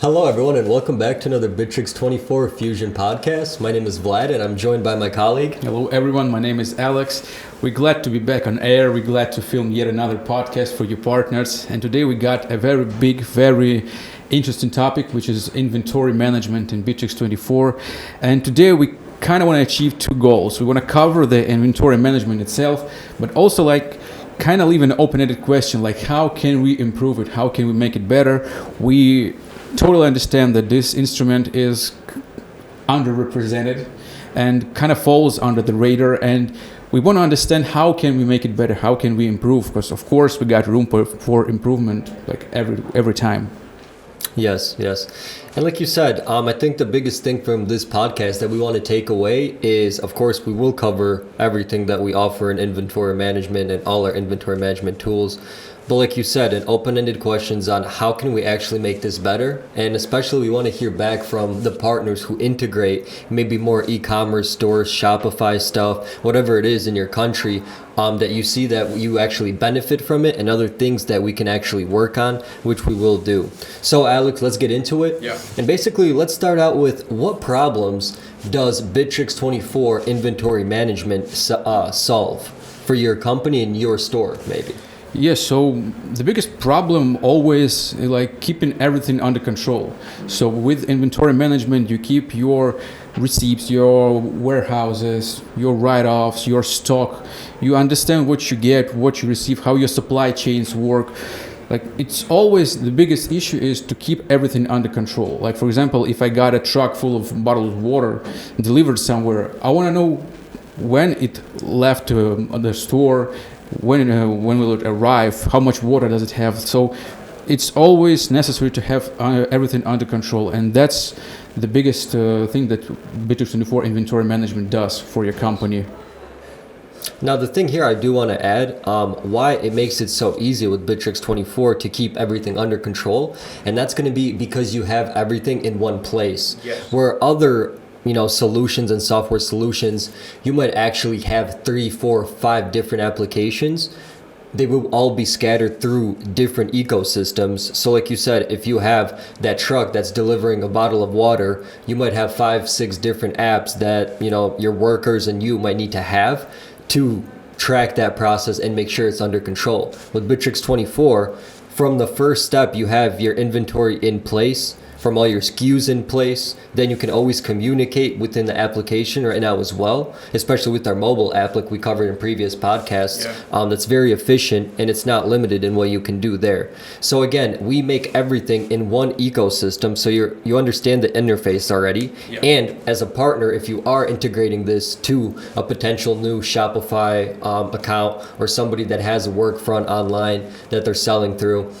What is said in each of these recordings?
Hello, everyone, and welcome back to another Bitrix Fusion podcast. My name is Vlad, and I'm joined by my colleague. Hello, everyone. My name is Alex. We're glad to be back on air. We're glad to film yet another podcast for you partners. And today we got a very big, very interesting topic, which is inventory management in Bitrix. And today we kind of want to achieve two goals. We want to cover the inventory management itself, but also kind of leave an open-ended question, like how can we improve it? How can we make it better? We totally understand that this instrument is underrepresented and kind of falls under the radar, and we want to understand how can we make it better, how can we improve, because of course we got room for improvement like every time. Yes. And like you said, I think the biggest thing from this podcast that we want to take away is, of course, we will cover everything that we offer in inventory management and all our inventory management tools. But like you said, an open-ended questions on how can we actually make this better? And especially we want to hear back from the partners who integrate maybe more e-commerce stores, Shopify stuff, whatever it is in your country, that you see that you actually benefit from it, and other things that we can actually work on, which we will do. So Alex, let's get into it. Yeah. And basically, let's start out with what problems does Bitrix inventory management solve for your company and your store, maybe? Yes, so the biggest problem always like keeping everything under control. So with inventory management, you keep your receipts, your warehouses, your write-offs, your stock. You understand what you get, what you receive, how your supply chains work. Like it's always the biggest issue is to keep everything under control. Like for example, if I got a truck full of bottled water delivered somewhere, I want to know when it left the store, when will it arrive, how much water does it have. So it's always necessary to have everything under control, and that's the biggest thing that Bitrix inventory management does for your company. Now, the thing here I do want to add, why it makes it so easy with Bitrix to keep everything under control, and that's going to be because you have everything in one place. Yes. Where other solutions and software solutions, you might actually have 3, 4, 5 different applications. They will all be scattered through different ecosystems. So like you said, if you have that truck that's delivering a bottle of water, you might have 5, 6 different apps that your workers and you might need to have to track that process and make sure it's under control. With Bitrix from the first step, you have your inventory in place, from all your SKUs in place. Then you can always communicate within the application right now as well, especially with our mobile app like we covered in previous podcasts. Yeah. That's very efficient, and it's not limited in what you can do there. So again, we make everything in one ecosystem, so you understand the interface already. Yeah. And as a partner, if you are integrating this to a potential new Shopify account or somebody that has a work front online that they're selling through,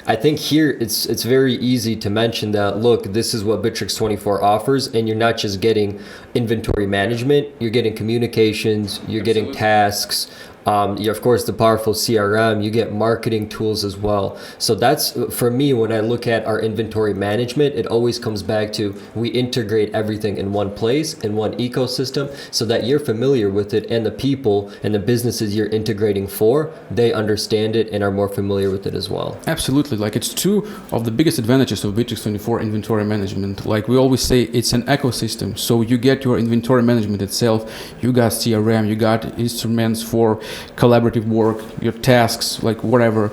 I think here it's very easy to mention that, look, this is what Bitrix offers, and you're not just getting inventory management, you're getting communications, you're Absolutely. getting tasks, you of course the powerful CRM, you get marketing tools as well. So that's, for me, when I look at our inventory management, it always comes back to we integrate everything in one place, in one ecosystem, so that you're familiar with it, and the people and the businesses you're integrating for, they understand it and are more familiar with it as well. Absolutely, like it's two of the biggest advantages of Bitrix inventory management. Like we always say, it's an ecosystem. So you get your inventory management itself, you got CRM, you got instruments for collaborative work, your tasks, like whatever,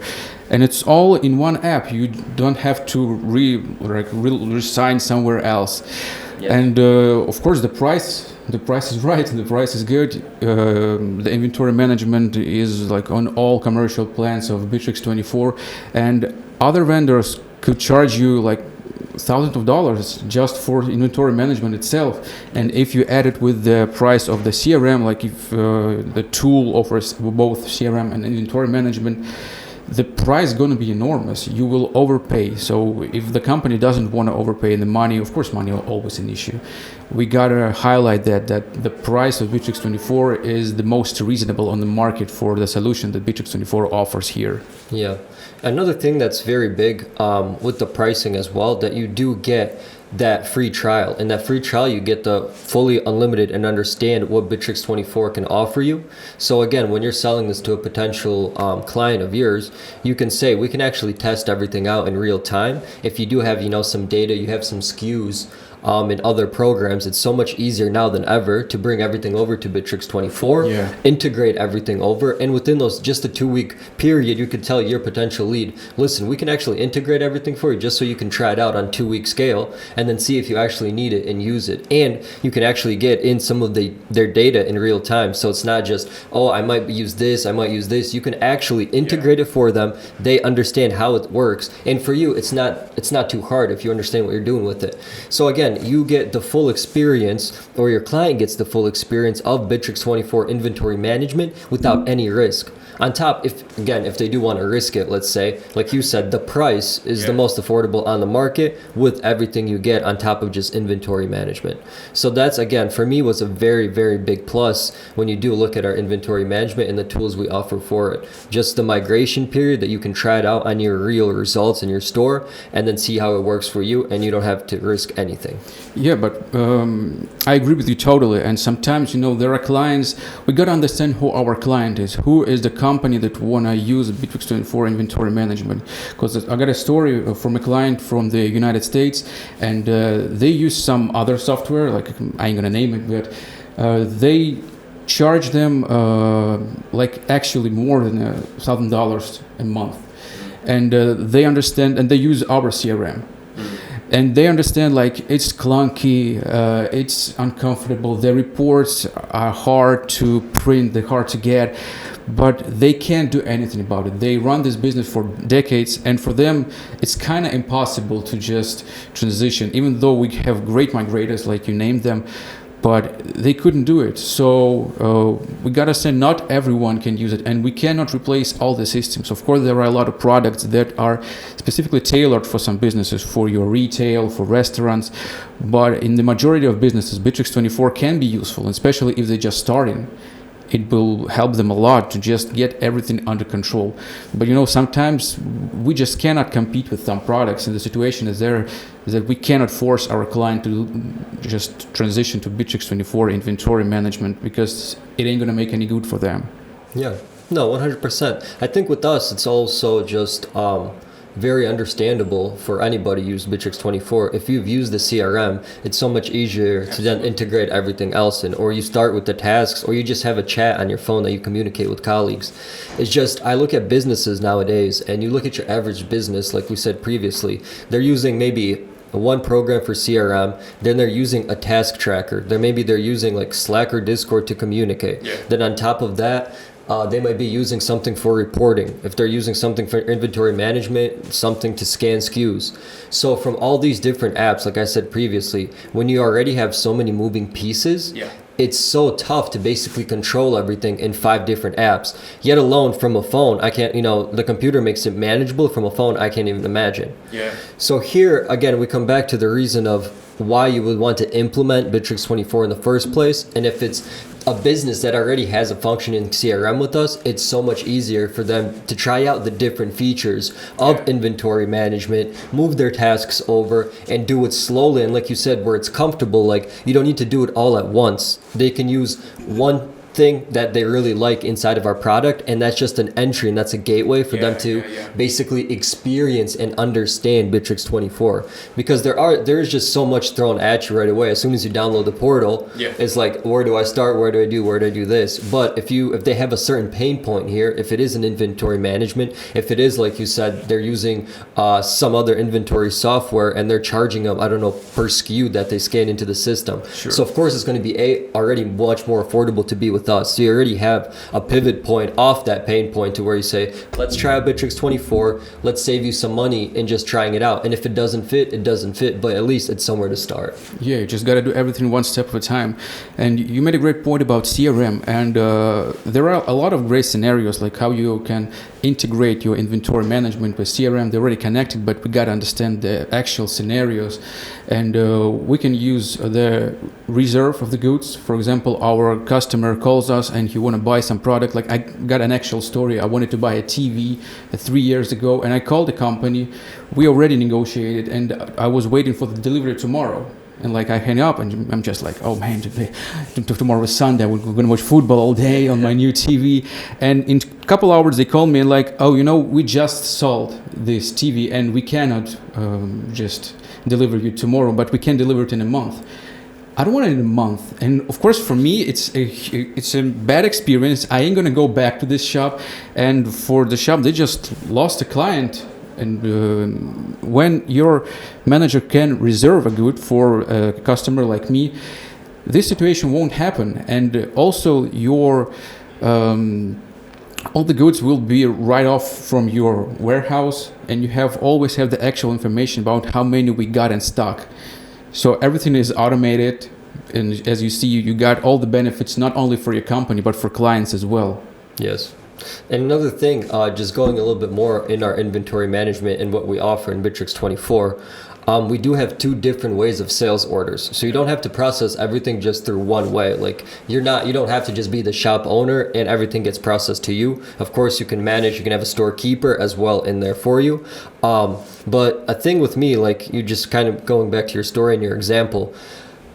and it's all in one app. You don't have to resign somewhere else. Yeah. And of course the price is right, the price is good. The inventory management is like on all commercial plans of Bitrix and other vendors could charge you like thousands of dollars just for inventory management itself. And if you add it with the price of the CRM, like if the tool offers both CRM and inventory management, the price is going to be enormous. You will overpay. So if the company doesn't want to overpay, and the money, of course, money is always an issue. We got to highlight that the price of Bitrix is the most reasonable on the market for the solution that Bitrix offers here. Yeah. Another thing that's very big with the pricing as well, that you do get that free trial. In that free trial, you get the fully unlimited and understand what Bitrix 24 can offer you. So again, when you're selling this to a potential client of yours, you can say, we can actually test everything out in real time. If you do have, some data, you have some SKUs in other programs, it's so much easier now than ever to bring everything over to Bitrix 24, integrate everything over, and within just a 2-week period, you could tell your potential lead, listen, we can actually integrate everything for you just so you can try it out on 2-week scale and then see if you actually need it and use it. And you can actually get in some of their data in real time. So it's not just, oh, I might use this, I might use this. You can actually integrate it for them. They understand how it works. And for you, it's not too hard if you understand what you're doing with it. So again, you get the full experience, or your client gets the full experience of Bitrix 24 inventory management without any risk. On top, if they do want to risk it, let's say, like you said, the price is the most affordable on the market with everything you get on top of just inventory management. So that's, again, for me, was a very, very big plus when you do look at our inventory management and the tools we offer for it. Just the migration period that you can try it out on your real results in your store and then see how it works for you, and you don't have to risk anything. Yeah, but I agree with you totally. And sometimes, there are clients, we got to understand who our client is, who is the company that want to use Bitrix 24 inventory management. Because I got a story from a client from the United States, and they use some other software, like I ain't gonna name it, but they charge them actually more than $1,000 a month. And they understand, and they use our CRM. And they understand it's clunky, it's uncomfortable, the reports are hard to print, they're hard to get, but they can't do anything about it. They run this business for decades, and for them, it's kind of impossible to just transition, even though we have great migrators, like you named them, but they couldn't do it. So we gotta say not everyone can use it, and we cannot replace all the systems. Of course, there are a lot of products that are specifically tailored for some businesses, for your retail, for restaurants, but in the majority of businesses, Bitrix 24 can be useful, especially if they're just starting. It will help them a lot to just get everything under control. But sometimes we just cannot compete with some products, and the situation is that we cannot force our client to just transition to Bitrix 24 inventory management, because it ain't gonna make any good for them. Yeah, no, 100%. I think with us, it's also just very understandable for anybody who uses Bitrix 24. If you've used the CRM, it's so much easier to then integrate everything else in, or you start with the tasks, or you just have a chat on your phone that you communicate with colleagues. It's just, I look at businesses nowadays, and you look at your average business, like we said previously, they're using maybe one program for CRM, then they're using a task tracker. They're using Slack or Discord to communicate. Then on top of that, they might be using something for reporting. If they're using something for inventory management, something to scan SKUs. So from all these different apps, like I said previously, when you already have so many moving pieces, it's so tough to basically control everything in 5 different apps. Yet alone from a phone, I can't, the computer makes it manageable. From a phone, I can't even imagine. So here, again, we come back to the reason of why you would want to implement Bitrix 24 in the first place. And if it's a business that already has a functioning CRM with us, it's so much easier for them to try out the different features of inventory management, move their tasks over, and do it slowly. And like you said, where it's comfortable, you don't need to do it all at once. They can use one thing that they really like inside of our product, and that's just an entry, and that's a gateway for them to basically experience and understand Bitrix 24, because there's just so much thrown at you right away. As soon as you download the portal, it's like, where do I start, where do I do this? But if they have a certain pain point here, if it is an inventory management, if it is, like you said, they're using some other inventory software and they're charging them, I don't know, per SKU that they scan into the system. So of course it's going to be already much more affordable to be with us. So you already have a pivot point off that pain point to where you say, let's try out Bitrix 24, let's save you some money in just trying it out. And if it doesn't fit, it doesn't fit, but at least it's somewhere to start. Yeah, you just got to do everything one step at a time. And you made a great point about CRM, and there are a lot of great scenarios, like how you can integrate your inventory management with CRM. They're already connected, but we got to understand the actual scenarios. And we can use the reserve of the goods. For example, our customer calls us and he want to buy some product. Like I got an actual story. I wanted to buy a TV 3 years ago, and I called the company. We already negotiated, and I was waiting for the delivery tomorrow. And like I hang up and I'm just like, oh man, tomorrow is Sunday. We're going to watch football all day on my new TV. And in a couple hours they called me and like, oh, we just sold this TV and we cannot just deliver you tomorrow, but we can deliver it in a month. I don't want it in a month. And of course, for me, it's a bad experience. I ain't going to go back to this shop. And for the shop, they just lost a client. And when your manager can reserve a good for a customer like me, this situation won't happen. And also your all the goods will be right off from your warehouse, and you always have the actual information about how many we got in stock. So everything is automated, and as you see, you got all the benefits not only for your company but for clients as well. Yes. And another thing, just going a little bit more in our inventory management and what we offer in Bitrix 24, we do have 2 different ways of sales orders. So you don't have to process everything just through one way. Like you don't have to just be the shop owner and everything gets processed to you. Of course, you can have a storekeeper as well in there for you. But a thing with me, like you just kind of going back to your story and your example,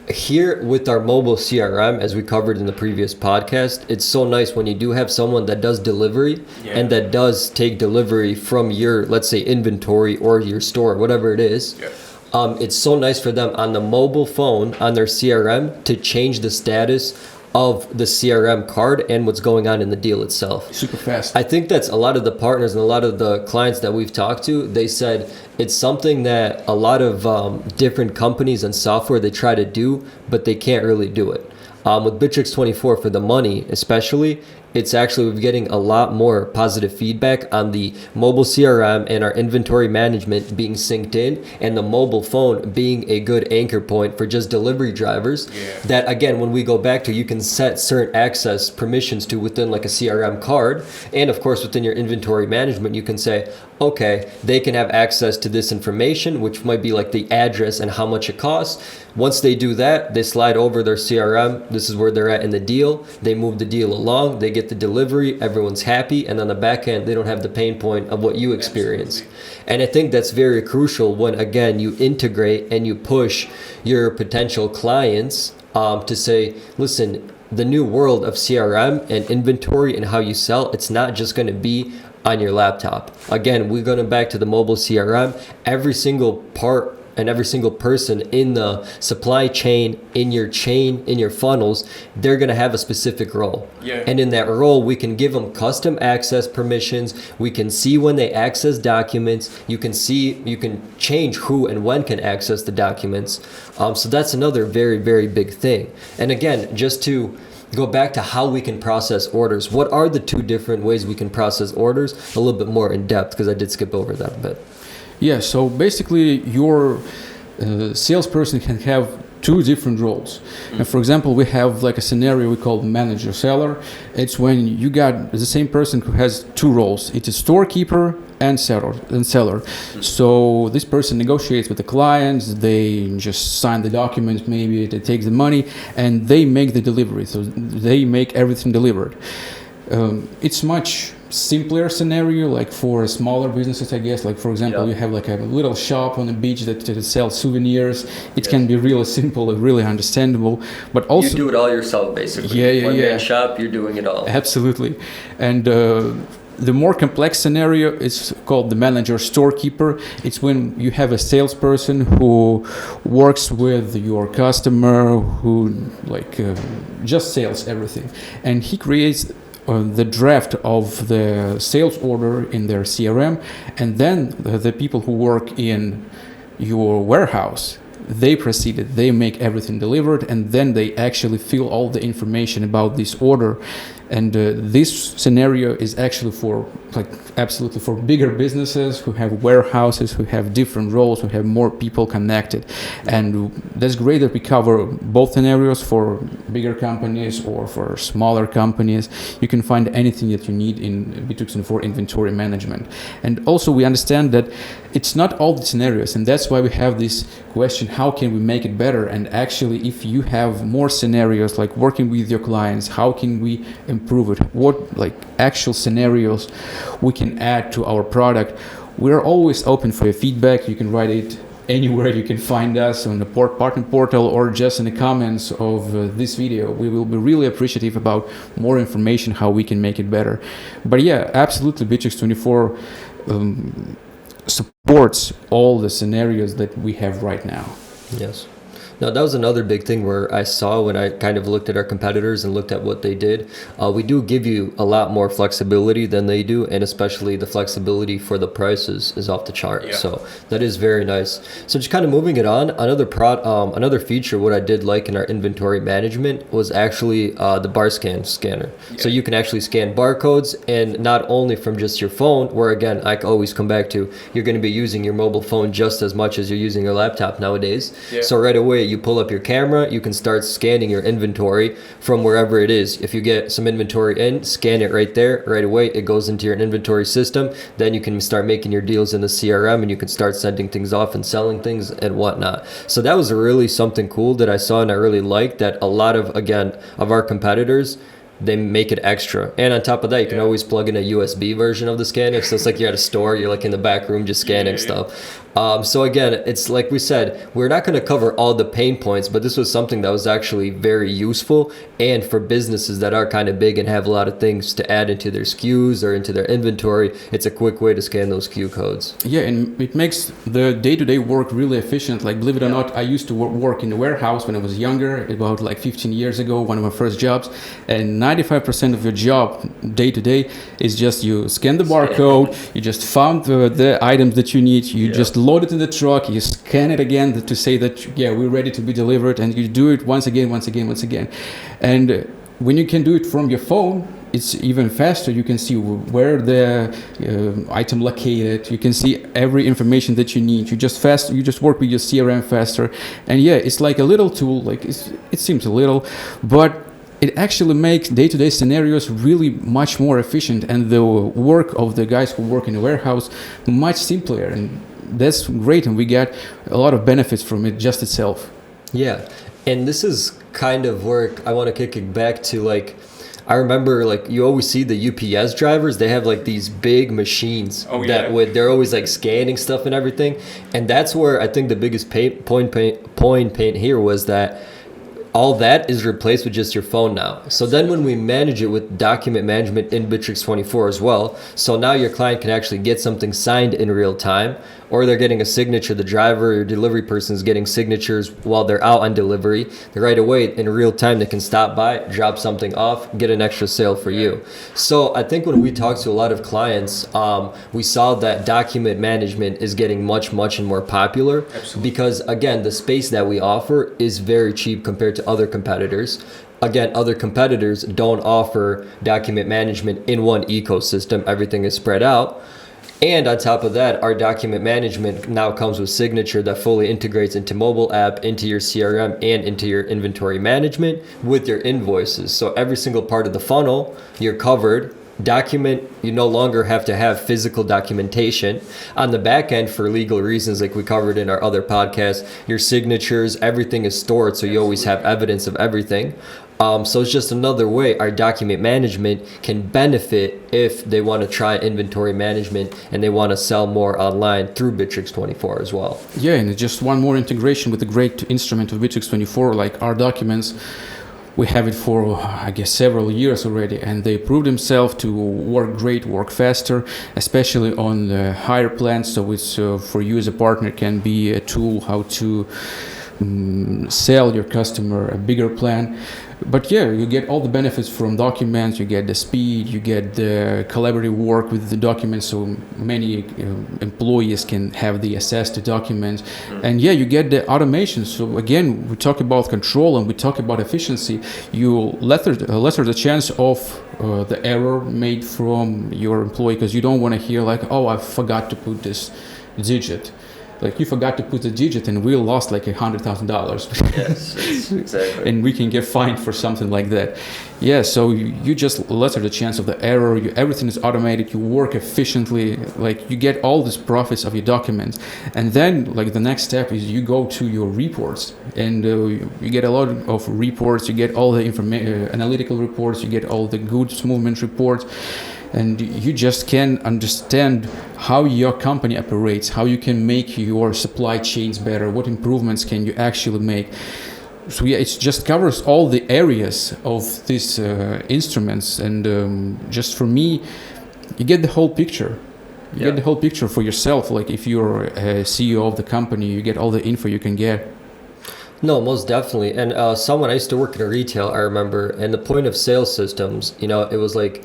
here with our mobile CRM, as we covered in the previous podcast, it's so nice when you do have someone that does delivery and that does take delivery from your, let's say, inventory or your store, whatever it is. It's so nice for them on the mobile phone, on their CRM, to change the status of the CRM card and what's going on in the deal itself. Super fast. I think that's a lot of the partners and a lot of the clients that we've talked to, they said it's something that a lot of different companies and software, they try to do, but they can't really do it. With Bitrix 24 for the money especially, we're getting a lot more positive feedback on the mobile CRM and our inventory management being synced in, and the mobile phone being a good anchor point for just delivery drivers. That again, when we go back to, you can set certain access permissions to within like a CRM card, and of course within your inventory management, you can say, okay, they can have access to this information, which might be like the address and how much it costs. Once they do that, they slide over their CRM. This is where they're at in the deal. They move the deal along. They get the delivery. Everyone's happy. And on the back end, they don't have the pain point of what you experience. Absolutely. And I think that's very crucial when, again, you integrate and you push your potential clients to say, listen, the new world of CRM and inventory and how you sell, it's not just going to be on your laptop. Again, we're going back to the mobile CRM. Every single part and every single person in the supply chain, in your funnels, they're going to have a specific role. And in that role, we can give them custom access permissions. We can see when they access documents. You can change who and when can access the documents. So that's another very, very big thing. And again, just to go back to how we can process orders. What are the 2 different ways we can process orders? A little bit more in depth, because I did skip over that a bit. Yeah, so basically your salesperson can have 2 different roles. And for example, we have like a scenario we call manager seller. It's when you got the same person who has 2 roles. It's a storekeeper and seller. So this person negotiates with the clients, they just sign the documents, maybe they take the money, and they make the delivery. So they make everything delivered. It's much simpler scenario, like for smaller businesses, I guess. Like for example, you have like a little shop on the beach that sells souvenirs. It can be really simple and really understandable, but also you do it all yourself, basically. One man shop, you're doing it all. Absolutely. And the more complex scenario is called the manager storekeeper. It's when you have a salesperson who works with your customer, who just sells everything, and he creates the draft of the sales order in their CRM, and then the people who work in your warehouse, they proceeded, they make everything delivered, and then they actually fill all the information about this order And this scenario is actually for absolutely for bigger businesses who have warehouses, who have different roles, who have more people connected. And that's great that we cover both scenarios for bigger companies or for smaller companies. You can find anything that you need in Bitrix 24 inventory management. And also we understand that it's not all the scenarios, and that's why we have this question, how can we make it better? And actually, if you have more scenarios, like working with your clients, how can we improve it? What actual scenarios we can add to our product? We're always open for your feedback. You can write it anywhere. You can find us on the partner portal or just in the comments of this video. We will be really appreciative about more information, how we can make it better. But yeah, absolutely, Bitrix 24 supports all the scenarios that we have right now. Yes. Now, that was another big thing where I saw when I kind of looked at our competitors and looked at what they did. We do give you a lot more flexibility than they do, and especially the flexibility for the prices is off the chart. Yeah. So that is very nice. So just kind of moving it on, another feature what I did like in our inventory management was actually the Barcode scanner. Yeah. So you can actually scan barcodes, and not only from just your phone, where again, I always come back to, you're going to be using your mobile phone just as much as you're using your laptop nowadays. Yeah. So right away, you pull up your camera, you can start scanning your inventory from wherever it is. If you get some inventory in, scan it right there, right away, it goes into your inventory system. Then you can start making your deals in the CRM, and you can start sending things off and selling things and whatnot. So that was really something cool that I saw, and I really liked that a lot of, again, of our competitors, they make it extra. And on top of that, you can always plug in a USB version of the scanner. So it's like you're at a store, you're like in the back room just scanning stuff. So again, it's like we said, we're not going to cover all the pain points, but this was something that was actually very useful. And for businesses that are kind of big and have a lot of things to add into their SKUs or into their inventory, it's a quick way to scan those SKU codes. Yeah, and it makes the day-to-day work really efficient. Like, believe it or not, I used to work in the warehouse when I was younger, about 15 years ago, one of my first jobs. And 95% of your job day-to-day is just you scan the barcode, you just found the items that you need, you just load it in the truck, you scan it again to say that, yeah, we're ready to be delivered, and you do it once again. And when you can do it from your phone, it's even faster. You can see where the item located. You can see every information that you need. You just work with your CRM faster. And yeah, it's like a little tool. It seems a little, but it actually makes day-to-day scenarios really much more efficient, and the work of the guys who work in the warehouse much simpler. And that's great, and we get a lot of benefits from it just itself. Yeah, and this is kind of where I want to kick it back to, I remember you always see the UPS drivers, they have these big machines they're always scanning stuff and everything. And that's where I think the biggest point here was that all that is replaced with just your phone now. So then when we manage it with document management in Bitrix 24 as well, so now your client can actually get something signed in real time, or they're getting a signature, the driver or delivery person is getting signatures while they're out on delivery. Right away, in real time, they can stop by, drop something off, get an extra sale for you. So I think when we talk to a lot of clients, we saw that document management is getting much more popular. Absolutely. Because again, the space that we offer is very cheap compared to other competitors. Again, other competitors don't offer document management in one ecosystem. Everything is spread out. And on top of that, our document management now comes with Signature that fully integrates into mobile app, into your CRM, and into your inventory management with your invoices. So every single part of the funnel, you're covered. Document, you no longer have to have physical documentation. On the back end, for legal reasons, like we covered in our other podcast, your signatures, everything is stored, so you always have evidence of everything. So it's just another way our document management can benefit if they want to try inventory management and they want to sell more online through Bitrix 24 as well. Yeah, and just one more integration with the great instrument of Bitrix 24, like our documents. We have it for, I guess, several years already, and they proved themselves to work great, work faster, especially on the higher plans. So it's for you as a partner can be a tool how to sell your customer a bigger plan. But yeah, you get all the benefits from documents, you get the speed, you get the collaborative work with the documents, so many employees can have the access to documents. And yeah, you get the automation. So again, we talk about control and we talk about efficiency. You lessen the chance of the error made from your employee, because you don't want to hear like, oh, I forgot to put this digit. Like, you forgot to put the digit and we lost like $100,000. Yes, exactly. And we can get fined for something like that. Yeah, so you just lessen the chance of the error. Everything is automated. You work efficiently. Like, you get all these profits of your documents. And then, like, the next step is you go to your reports, and you get a lot of reports. You get all the analytical reports. You get all the goods movement reports. And you just can understand how your company operates, how you can make your supply chains better, what improvements can you actually make. So yeah, it just covers all the areas of these instruments. And just for me, you get the whole picture. You get the whole picture for yourself. Like, if you're a CEO of the company, you get all the info you can get. No, most definitely. And someone, I used to work in retail, I remember, and the point of sale systems, you know, it was like,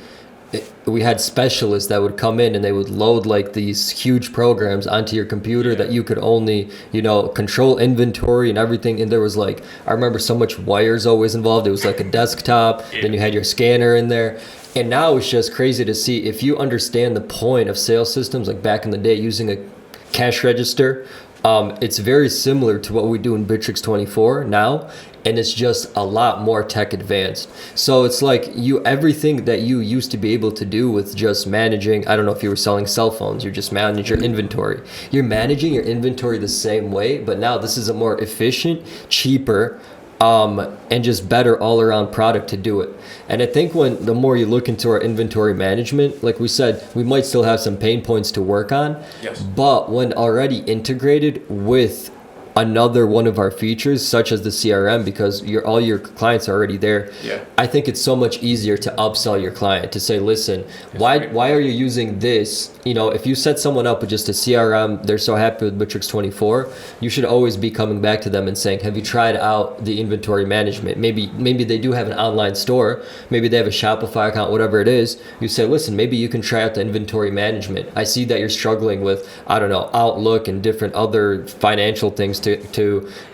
we had specialists that would come in and they would load like these huge programs onto your computer that you could only, you know, control inventory and everything. And there was like, I remember so much wires always involved. It was like a desktop, then you had your scanner in there. And now it's just crazy to see, if you understand the point of sales systems, like back in the day using a cash register, it's very similar to what we do in Bitrix 24 now, and it's just a lot more tech advanced. So it's like everything that you used to be able to do with just managing, I don't know if you were selling cell phones, you just manage your inventory. You're managing your inventory the same way, but now this is a more efficient, cheaper, and just better all around product to do it. And I think the more you look into our inventory management, like we said, we might still have some pain points to work on. Yes. But when already integrated with another one of our features, such as the CRM, because all your clients are already there, I think it's so much easier to upsell your client, to say, listen, why are you using this? You know, if you set someone up with just a CRM, they're so happy with Bitrix 24, you should always be coming back to them and saying, have you tried out the inventory management? Maybe they do have an online store, maybe they have a Shopify account, whatever it is. You say, listen, maybe you can try out the inventory management. I see that you're struggling with, I don't know, Outlook and different other financial things to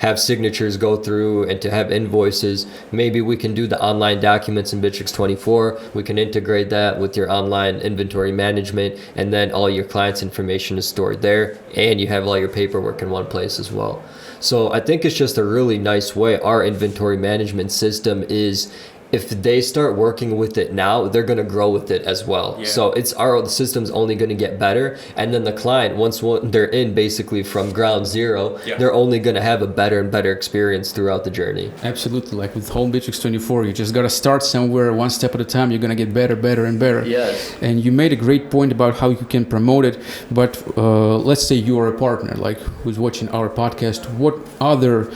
have signatures go through and to have invoices. Maybe we can do the online documents in Bitrix 24. We can integrate that with your online inventory management, and then all your clients' information is stored there, and you have all your paperwork in one place as well. So I think it's just a really nice way. Our inventory management system is, if they start working with it now, they're going to grow with it as well. So the system's only going to get better. And then the client, once they're in basically from ground zero, they're only going to have a better and better experience throughout the journey. Absolutely. Like with whole Bitrix 24, you just got to start somewhere, one step at a time. You're going to get better and better. Yes. And you made a great point about how you can promote it. But let's say you're a partner, like who's watching our podcast. What other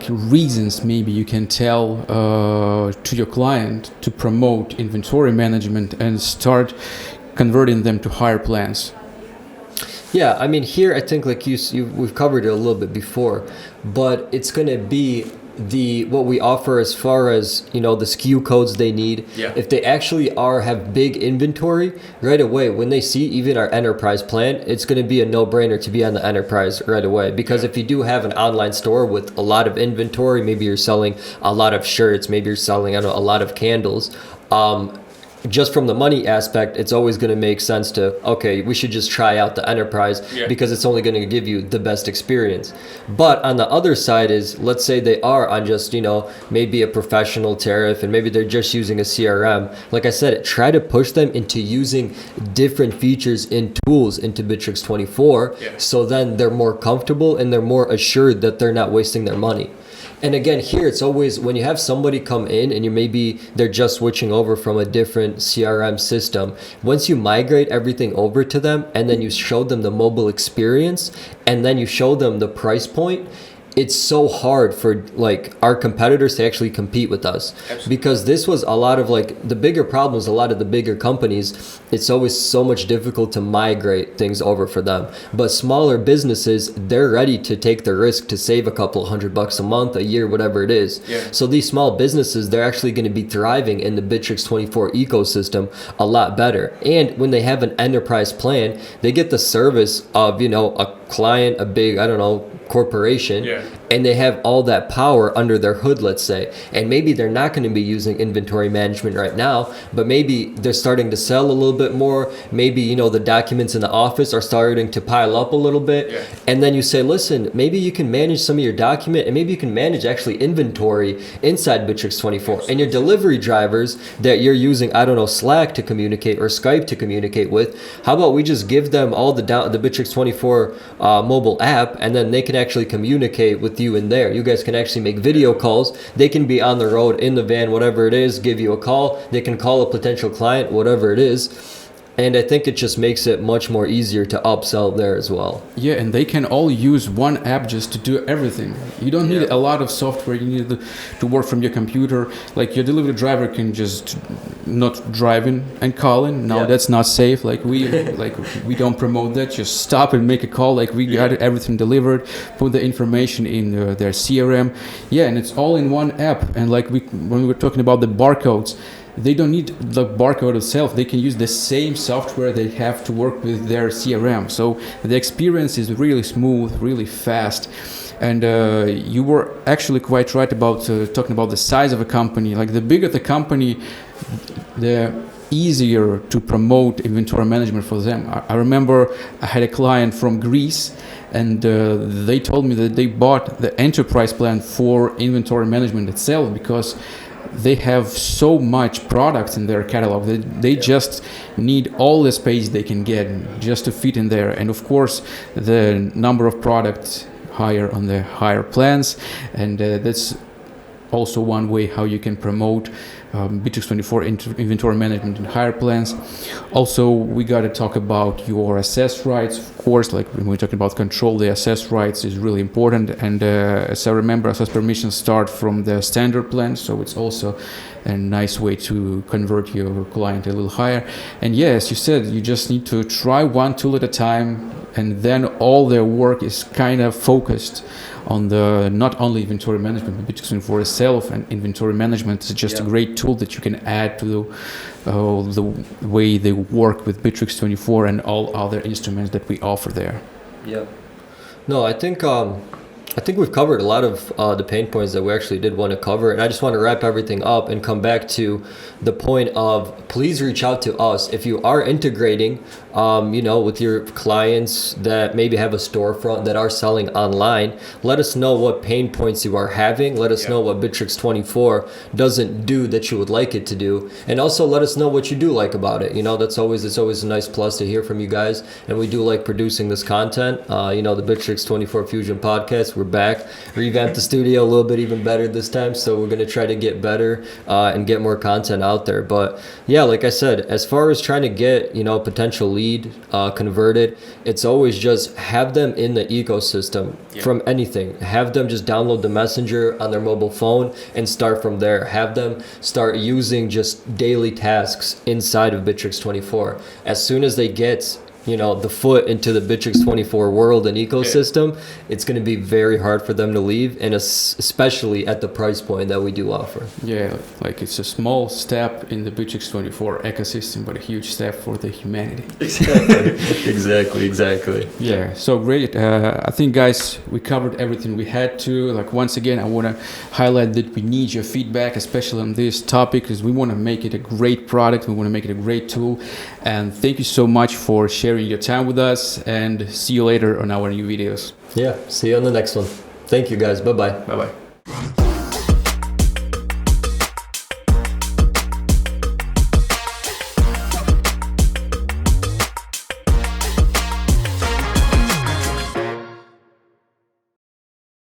reasons maybe you can tell to your client to promote inventory management and start converting them to higher plans? Yeah, I mean, here I think we've covered it a little bit before, but it's going to be what we offer as far as, you know, the SKU codes they need. If they actually have big inventory right away, when they see even our enterprise plan, it's going to be a no-brainer to be on the enterprise right away. Because if you do have an online store with a lot of inventory, maybe you're selling a lot of shirts, maybe you're selling, I don't know, a lot of candles, just from the money aspect, it's always going to make sense to, okay, we should just try out the enterprise because it's only going to give you the best experience. But on the other side is, let's say they are on just, you know, maybe a professional tariff, and maybe they're just using a CRM. Like I said, try to push them into using different features and tools into Bitrix 24, so then they're more comfortable and they're more assured that they're not wasting their money. And again, here it's always, when you have somebody come in and they're just switching over from a different CRM system, once you migrate everything over to them and then you show them the mobile experience and then you show them the price point, it's so hard for like our competitors to actually compete with us. Absolutely. Because this was a lot of like the bigger problems, a lot of the bigger companies, it's always so much difficult to migrate things over for them. But smaller businesses, they're ready to take the risk to save a couple $100 a month, a year, whatever it is. Yeah. So these small businesses, they're actually going to be thriving in the Bitrix 24 ecosystem a lot better. And when they have an enterprise plan, they get the service of, you know, a client, a big, I don't know, corporation, Yeah. and they have all that power under their hood, let's say. And maybe they're not going to be using inventory management right now, but maybe they're starting to sell a little bit more. Maybe, you know, the documents in the office are starting to pile up a little bit. Yeah. And then you say, listen, maybe you can manage some of your document, and maybe you can manage actually inventory inside Bitrix 24. And your delivery drivers that you're using, I don't know, Slack to communicate or Skype to communicate with, how about we just give them all the Bitrix 24 mobile app, and then they can actually communicate with you in there. You guys can actually make video calls. They can be on the road, in the van, whatever it is, give you a call. They can call a potential client, whatever it is. And I think it just makes it much more easier to upsell there as well. Yeah, and they can all use one app just to do everything. You don't need a lot of software. You need to work from your computer. Like your delivery driver can just not drive in and call in. No, that's not safe. Like we don't promote that. Just stop and make a call. Like we got everything delivered. Put the information in their CRM. Yeah, and it's all in one app. And like when we were talking about the barcodes, they don't need the barcode itself. They can use the same software they have to work with their CRM. So the experience is really smooth, really fast. And you were actually quite right about talking about the size of a company. Like the bigger the company, the easier to promote inventory management for them. I remember I had a client from Greece, and they told me that they bought the enterprise plan for inventory management itself because they have so much products in their catalog that they just need all the space they can get just to fit in there. And of course, the number of products higher on the higher plans, and that's also one way how you can promote Bitrix 24 inventory management in higher plans. Also, we got to talk about your access rights. Of course, like when we're talking about control, the access rights is really important. And as I remember, access permissions start from the standard plan, so it's also a nice way to convert your client a little higher. And yes, you said you just need to try one tool at a time, and then all their work is kind of focused on the not only inventory management, but Bitrix 24 itself. And inventory management is just a great tool that you can add to the way they work with Bitrix 24 and all other instruments that we offer there. Yeah. No, I think we've covered a lot of the pain points that we actually did want to cover, and I just want to wrap everything up and come back to the point of please reach out to us if you are integrating with your clients that maybe have a storefront that are selling online. Let us know what pain points you are having. Let us know what Bitrix 24 doesn't do that you would like it to do, and also let us know what you do like about it. It's always a nice plus to hear from you guys, and we do like producing this content. The Bitrix 24 Fusion podcast. We're back, revamped the studio a little bit even better this time, so we're going to try to get better and get more content out there. But yeah, like I said, as far as trying to get potential lead converted, it's always just have them in the ecosystem from anything. Have them just download the messenger on their mobile phone and start from there. Have them start using just daily tasks inside of Bitrix 24. As soon as they get the foot into the Bitrix 24 world and ecosystem, it's going to be very hard for them to leave, and especially at the price point that we do offer. Yeah, like it's a small step in the Bitrix 24 ecosystem, but a huge step for the humanity. Exactly. Yeah, so great. I think, guys, we covered everything we had to. Like, once again, I want to highlight that we need your feedback, especially on this topic, because we want to make it a great product. We want to make it a great tool. And thank you so much for sharing your time with us, and see you later on our new videos. Yeah, see you on the next one. Thank you guys. Bye-bye. Bye-bye.